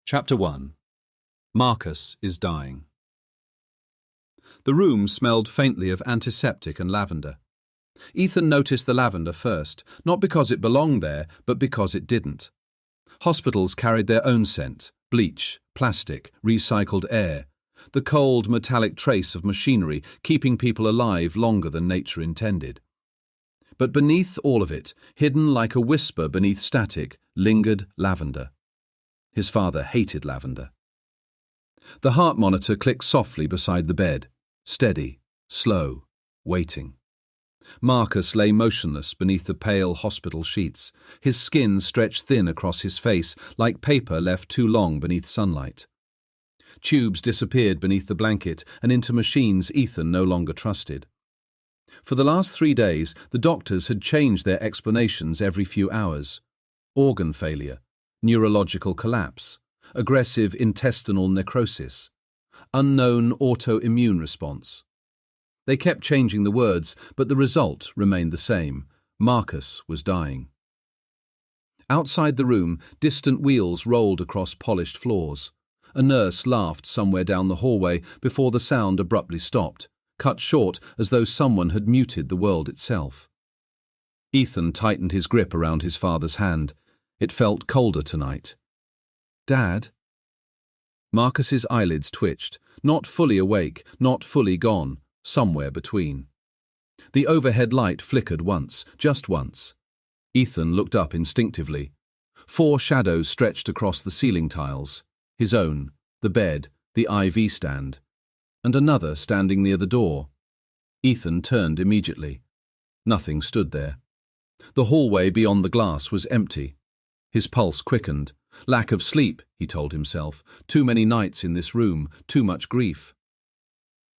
Chapter 1. Marcus is dying. The room smelled faintly of antiseptic and lavender. Ethan noticed the lavender first, not because it belonged there, but because it didn't. Hospitals carried their own scent: bleach, plastic, recycled air, the cold metallic trace of machinery keeping people alive longer than nature intended. But beneath all of it, hidden like a whisper beneath static, lingered lavender. His father hated lavender. The heart monitor clicked softly beside the bed, steady, slow, waiting. Marcus lay motionless beneath the pale hospital sheets, his skin stretched thin across his face like paper left too long beneath sunlight. Tubes disappeared beneath the blanket and into machines Ethan no longer trusted. For the last 3 days, the doctors had changed their explanations every few hours. Organ failure, neurological collapse, aggressive intestinal necrosis, unknown autoimmune response. They kept changing the words, but the result remained the same. Marcus was dying. Outside the room, distant wheels rolled across polished floors. A nurse laughed somewhere down the hallway before the sound abruptly stopped, cut short as though someone had muted the world itself. Ethan tightened his grip around his father's hand. It felt colder tonight. "Dad?" Marcus's eyelids twitched, not fully awake, not fully gone, somewhere between. The overhead light flickered once, just once. Ethan looked up instinctively. 4 shadows stretched across the ceiling tiles: his own, the bed, the IV stand, and another standing near the door. Ethan turned immediately. Nothing stood there. The hallway beyond the glass was empty. His pulse quickened. Lack of sleep, he told himself. Too many nights in this room, too much grief.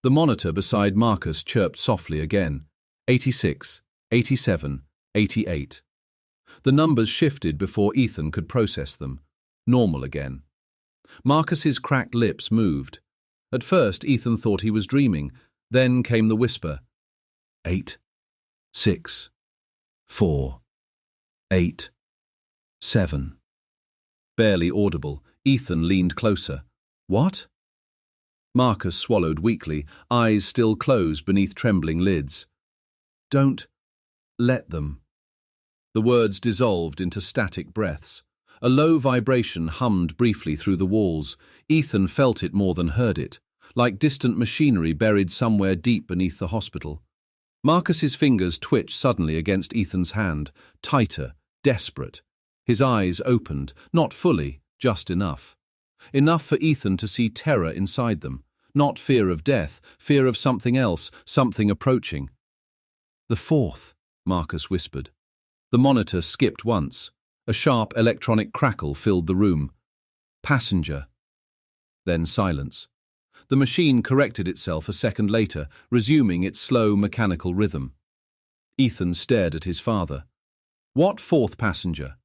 The monitor beside Marcus chirped softly again. 86, 87, 88. The numbers shifted before Ethan could process them. Normal again. Marcus's cracked lips moved. At first, Ethan thought he was dreaming. Then came the whisper. 8, 6, 4, 8, 7. Barely audible, Ethan leaned closer. What? Marcus swallowed weakly, eyes still closed beneath trembling lids. Don't let them. The words dissolved into static breaths. A low vibration hummed briefly through the walls. Ethan felt it more than heard it, like distant machinery buried somewhere deep beneath the hospital. Marcus's fingers twitched suddenly against Ethan's hand, tighter, desperate. His eyes opened, not fully, just enough. Enough for Ethan to see terror inside them, not fear of death, fear of something else, something approaching. "The 4th," Marcus whispered. The monitor skipped once. A sharp electronic crackle filled the room. "Passenger." Then silence. The machine corrected itself a second later, resuming its slow mechanical rhythm. Ethan stared at his father. "What 4th passenger?"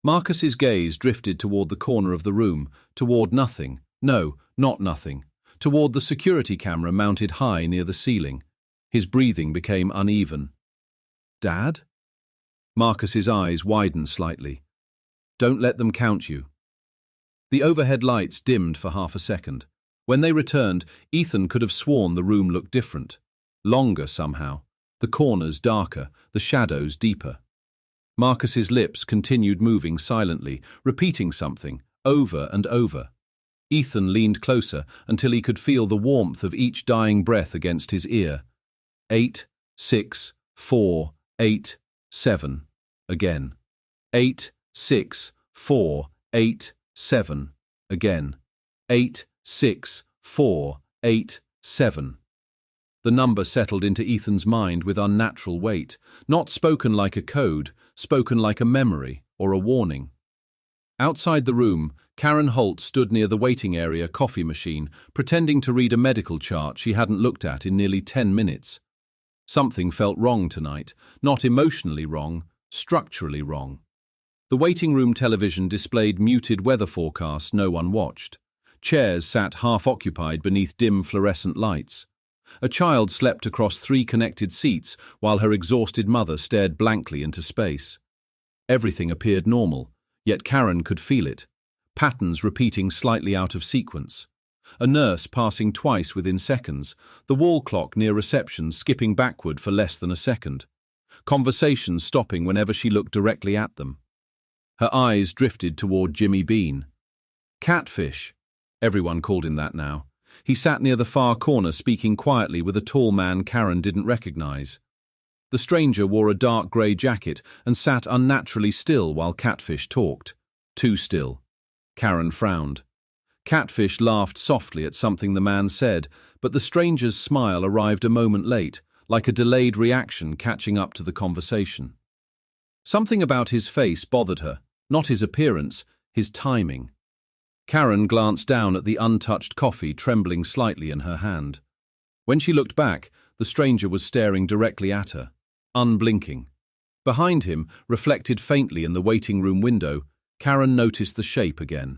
Marcus's gaze drifted toward the corner of the room, toward nothing. No, not nothing. Toward the security camera mounted high near the ceiling. His breathing became uneven. "Dad?" Marcus's eyes widened slightly. "Don't let them count you." The overhead lights dimmed for half a second. When they returned, Ethan could have sworn the room looked different. Longer somehow. The corners darker, the shadows deeper. Marcus's lips continued moving silently, repeating something, over and over. Ethan leaned closer until he could feel the warmth of each dying breath against his ear. 8, 6, 4, 8, 7. Again. 8, 6, 4, 8, 7. Again. 8, 6, 4, 8, 7. The number settled into Ethan's mind with unnatural weight, not spoken like a code, spoken like a memory or a warning. Outside the room, Karen Holt stood near the waiting area coffee machine, pretending to read a medical chart she hadn't looked at in nearly 10 minutes. Something felt wrong tonight, not emotionally wrong, structurally wrong. The waiting room television displayed muted weather forecasts no one watched. Chairs sat half-occupied beneath dim fluorescent lights. A child slept across 3 connected seats while her exhausted mother stared blankly into space. Everything appeared normal, yet Karen could feel it. patterns repeating slightly out of sequence. A nurse passing twice within seconds, the wall clock near reception skipping backward for less than a second. Conversations stopping whenever she looked directly at them. Her eyes drifted toward Jimmy Bean. Catfish, everyone called him that now. He sat near the far corner speaking quietly with a tall man Karen didn't recognize. The stranger wore a dark grey jacket and sat unnaturally still while Catfish talked. Too still. Karen frowned. Catfish laughed softly at something the man said, but the stranger's smile arrived a moment late, like a delayed reaction catching up to the conversation. Something about his face bothered her, not his appearance, his timing. Karen glanced down at the untouched coffee trembling slightly in her hand. When she looked back, the stranger was staring directly at her, unblinking. Behind him, reflected faintly in the waiting room window, Karen noticed the shape again.